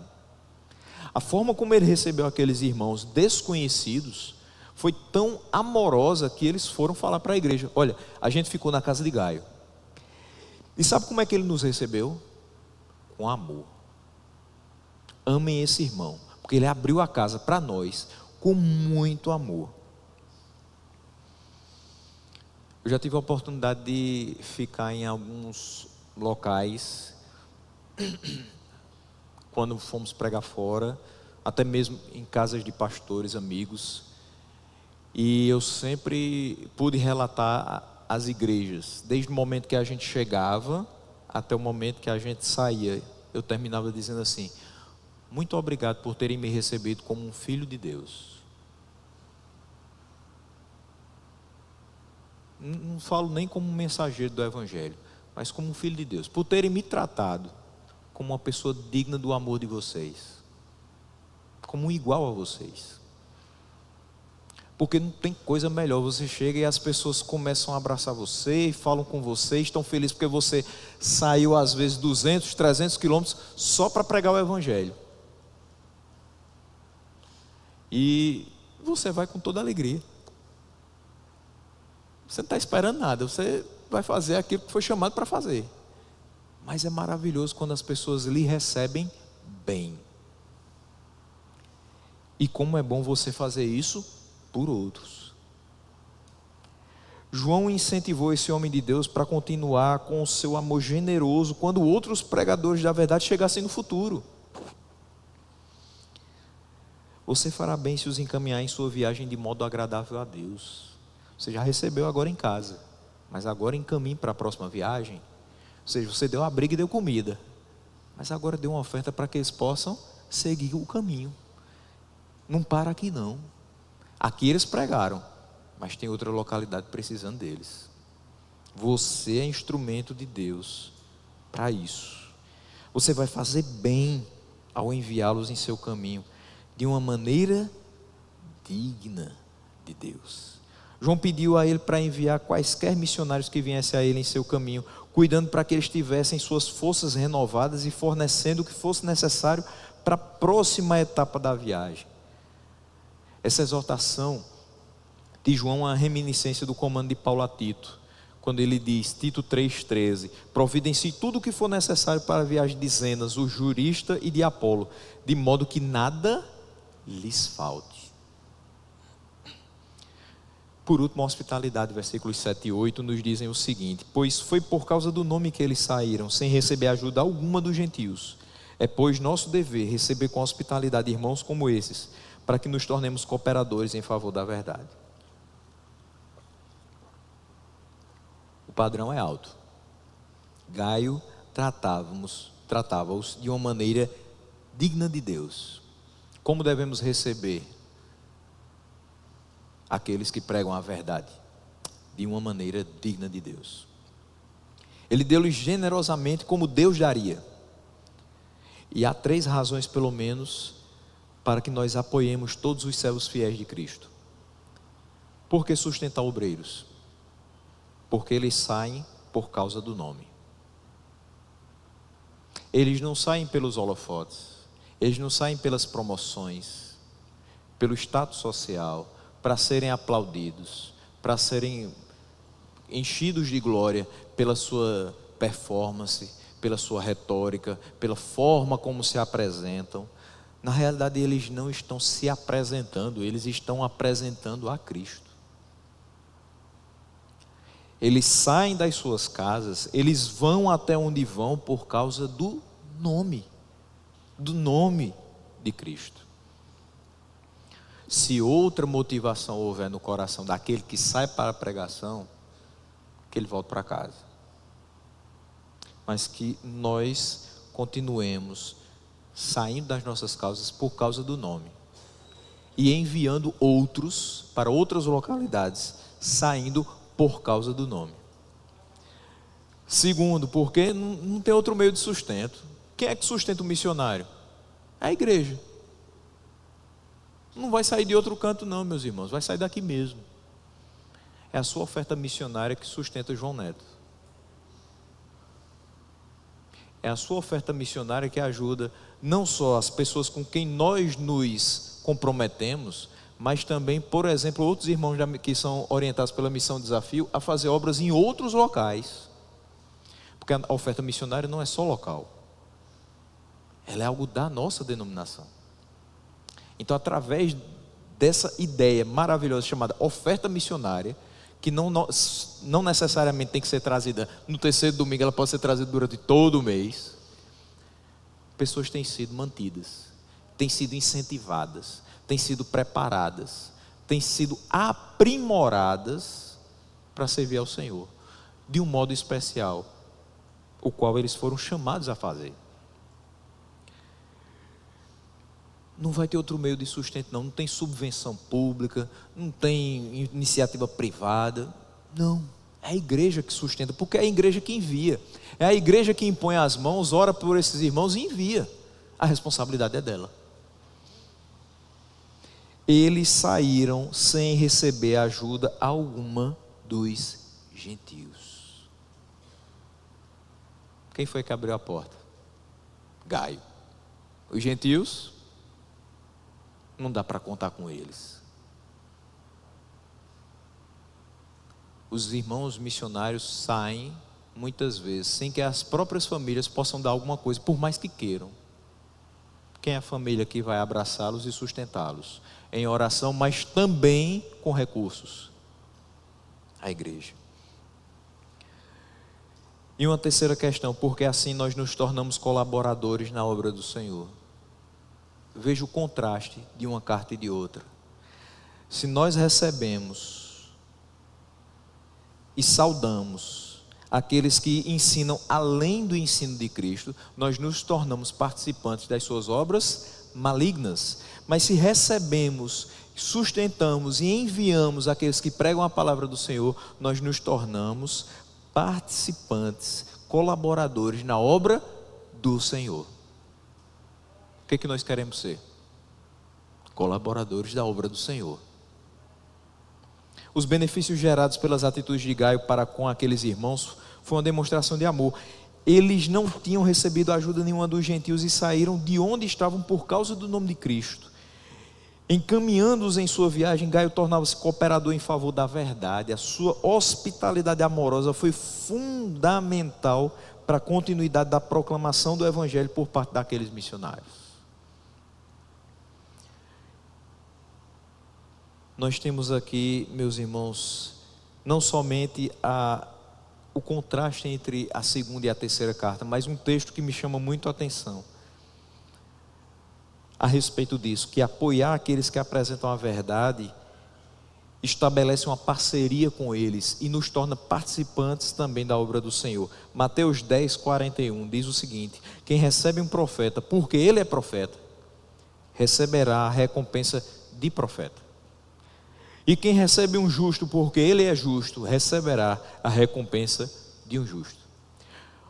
A forma como ele recebeu aqueles irmãos desconhecidos foi tão amorosa que eles foram falar para a igreja: olha, a gente ficou na casa de Gaio. E sabe como é que ele nos recebeu? Com amor. Amem esse irmão, porque ele abriu a casa para nós com muito amor. Eu já tive a oportunidade de ficar em alguns locais, quando fomos pregar fora, até mesmo em casas de pastores, amigos, e eu sempre pude relatar as igrejas, desde o momento que a gente chegava até o momento que a gente saía. Eu terminava dizendo assim: muito obrigado por terem me recebido como um filho de Deus. não falo nem como um mensageiro do Evangelho, mas como um filho de Deus, por terem me tratado como uma pessoa digna do amor de vocês, como um igual a vocês. Porque não tem coisa melhor, você chega e as pessoas começam a abraçar você, falam com você, estão felizes porque você saiu às vezes 200, 300 quilômetros só para pregar o Evangelho. E você vai com toda alegria. Você não está esperando nada, você vai fazer aquilo que foi chamado para fazer. Mas é maravilhoso quando as pessoas lhe recebem bem. E como é bom você fazer isso por outros. João incentivou esse homem de Deus para continuar com o seu amor generoso quando outros pregadores da verdade chegassem no futuro. Você fará bem se os encaminhar em sua viagem de modo agradável a Deus. Você já recebeu agora em casa, mas agora encaminhe para a próxima viagem. Ou seja, você deu abrigo e deu comida, mas agora deu uma oferta para que eles possam seguir o caminho. Não para aqui não. Aqui eles pregaram, mas tem outra localidade precisando deles. Você é instrumento de Deus para isso. Você vai fazer bem ao enviá-los em seu caminho, de uma maneira digna de Deus. João pediu a ele para enviar quaisquer missionários que viessem a ele em seu caminho, cuidando para que eles tivessem suas forças renovadas e fornecendo o que fosse necessário para a próxima etapa da viagem. Essa exortação de João é uma reminiscência do comando de Paulo a Tito, quando ele diz, Tito 3,13, providencie tudo o que for necessário para a viagem de Zenas, o jurista, e de Apolo, de modo que nada lhes falte. Por último, a hospitalidade, versículos 7 e 8 nos dizem o seguinte: pois foi por causa do nome que eles saíram, sem receber ajuda alguma dos gentios. É pois nosso dever receber com hospitalidade irmãos como esses, para que nos tornemos cooperadores em favor da verdade. O padrão é alto. Gaio tratava-os de uma maneira digna de Deus. Como devemos receber aqueles que pregam a verdade? De uma maneira digna de Deus. Ele deu-lhes generosamente como Deus daria. E há 3 razões pelo menos para que nós apoiemos todos os servos fiéis de Cristo. Por que sustentar obreiros? Porque eles saem por causa do nome. Eles não saem pelos holofotes, eles não saem pelas promoções, pelo status social, para serem aplaudidos, para serem enchidos de glória pela sua performance, pela sua retórica, pela forma como se apresentam. Na realidade, eles não estão se apresentando, eles estão apresentando a Cristo. Eles saem das suas casas, eles vão até onde vão por causa do nome de Cristo. Se outra motivação houver no coração daquele que sai para a pregação, que ele volte para casa. Mas que nós continuemos saindo das nossas casas por causa do nome e enviando outros para outras localidades, saindo por causa do nome. Segundo, porque não tem outro meio de sustento. Quem é que sustenta o missionário? É a igreja. Não vai sair de outro canto não, meus irmãos, vai sair daqui mesmo. É a sua oferta missionária que sustenta João Neto. É a sua oferta missionária que ajuda não só as pessoas com quem nós nos comprometemos, mas também, por exemplo, outros irmãos que são orientados pela Missão Desafio a fazer obras em outros locais. Porque a oferta missionária não é só local, ela é algo da nossa denominação. Então, através dessa ideia maravilhosa chamada oferta missionária, que não necessariamente tem que ser trazida no terceiro domingo, ela pode ser trazida durante todo o mês, pessoas têm sido mantidas, têm sido incentivadas, têm sido preparadas, têm sido aprimoradas para servir ao Senhor, de um modo especial, o qual eles foram chamados a fazer. Não vai ter outro meio de sustento não tem subvenção pública, não tem iniciativa privada, Não, é a igreja que sustenta, porque é a igreja que envia, é a igreja que impõe as mãos, ora por esses irmãos e envia. A responsabilidade é dela. Eles saíram sem receber ajuda alguma dos gentios. Quem foi que abriu a porta? Gaio. Os gentios, não dá para contar com eles. Os irmãos missionários saem muitas vezes sem que as próprias famílias possam dar alguma coisa, por mais que queiram. Quem é a família que vai abraçá-los e sustentá-los? Em oração, mas também com recursos. A igreja. E uma terceira questão, porque assim nós nos tornamos colaboradores na obra do Senhor. Veja o contraste de uma carta e de outra. Se nós recebemos e saudamos aqueles que ensinam além do ensino de Cristo, nós nos tornamos participantes das suas obras malignas. Mas se recebemos, sustentamos e enviamos aqueles que pregam a palavra do Senhor, nós nos tornamos participantes, colaboradores na obra do Senhor. O que nós queremos ser? Colaboradores da obra do Senhor. Os benefícios gerados pelas atitudes de Gaio para com aqueles irmãos foi uma demonstração de amor. Eles não tinham recebido ajuda nenhuma dos gentios e saíram de onde estavam por causa do nome de Cristo. Encaminhando-os em sua viagem, Gaio tornava-se cooperador em favor da verdade. A sua hospitalidade amorosa foi fundamental para a continuidade da proclamação do Evangelho por parte daqueles missionários. Nós temos aqui, meus irmãos, não somente o contraste entre a segunda e a terceira carta, mas um texto que me chama muito a atenção a respeito disso, que apoiar aqueles que apresentam a verdade estabelece uma parceria com eles e nos torna participantes também da obra do Senhor. Mateus 10:41 diz o seguinte: quem recebe um profeta porque ele é profeta, receberá a recompensa de profeta. E quem recebe um justo porque ele é justo, receberá a recompensa de um justo.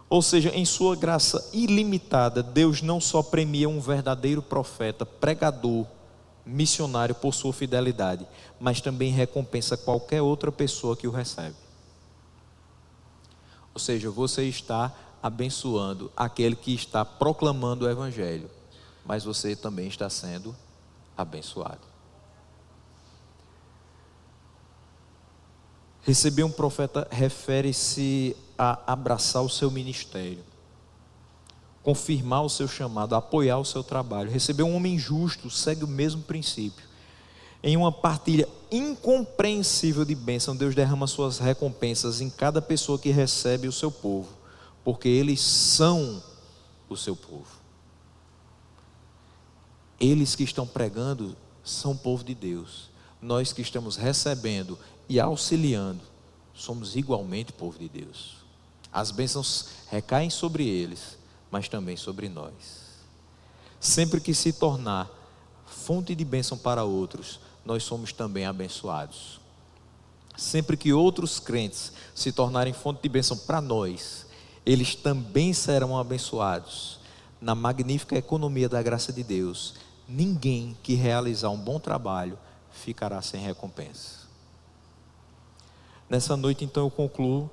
Ou seja, em sua graça ilimitada, Deus não só premia um verdadeiro profeta, pregador, missionário por sua fidelidade, mas também recompensa qualquer outra pessoa que o recebe. Ou seja, você está abençoando aquele que está proclamando o Evangelho, mas você também está sendo abençoado. Receber um profeta refere-se a abraçar o seu ministério, confirmar o seu chamado, apoiar o seu trabalho. Receber um homem justo segue o mesmo princípio. Em uma partilha incompreensível de bênção, Deus derrama suas recompensas em cada pessoa que recebe o seu povo, porque eles são o seu povo. Eles que estão pregando são o povo de Deus. Nós que estamos recebendo e auxiliando, somos igualmente povo de Deus. As bênçãos recaem sobre eles, mas também sobre nós. Sempre que se tornar fonte de bênção para outros, nós somos também abençoados. Sempre que outros crentes se tornarem fonte de bênção para nós, eles também serão abençoados. Na magnífica economia da graça de Deus, ninguém que realizar um bom trabalho ficará sem recompensa. Nessa noite, então, eu concluo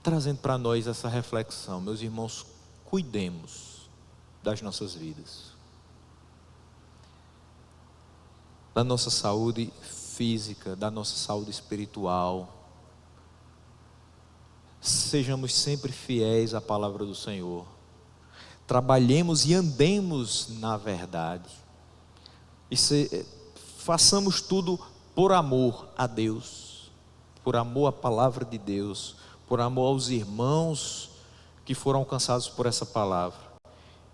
trazendo para nós essa reflexão. Meus irmãos, cuidemos das nossas vidas, da nossa saúde física, da nossa saúde espiritual. Sejamos sempre fiéis à palavra do Senhor. Trabalhemos e andemos na verdade. E façamos tudo por amor a Deus, por amor à palavra de Deus, por amor aos irmãos que foram alcançados por essa palavra.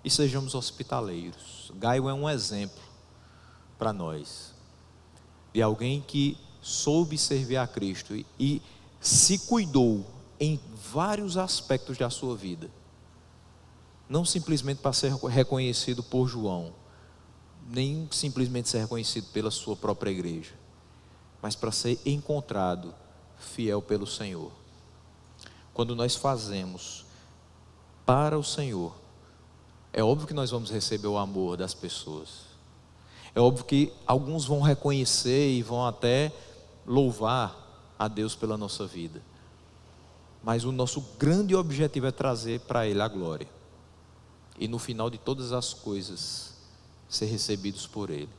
E sejamos hospitaleiros. Gaio é um exemplo para nós, de alguém que soube servir a Cristo e se cuidou em vários aspectos da sua vida. Não simplesmente para ser reconhecido por João, nem simplesmente ser reconhecido pela sua própria igreja, mas para ser encontrado fiel pelo Senhor. Quando nós fazemos para o Senhor, é óbvio que nós vamos receber o amor das pessoas. É óbvio que alguns vão reconhecer e vão até louvar a Deus pela nossa vida. Mas o nosso grande objetivo é trazer para Ele a glória. E no final de todas as coisas, ser recebidos por Ele,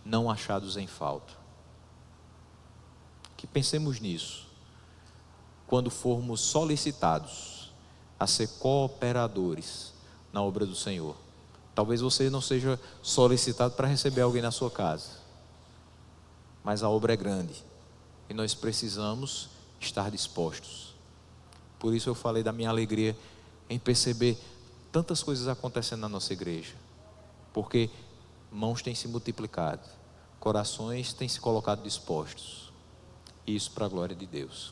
não achados em falta. Que pensemos nisso quando formos solicitados a ser cooperadores na obra do Senhor. Talvez você não seja solicitado para receber alguém na sua casa, mas a obra é grande e nós precisamos estar dispostos. Por isso eu falei da minha alegria em perceber tantas coisas acontecendo na nossa igreja, porque mãos têm se multiplicado, corações têm se colocado dispostos, e isso para a glória de Deus.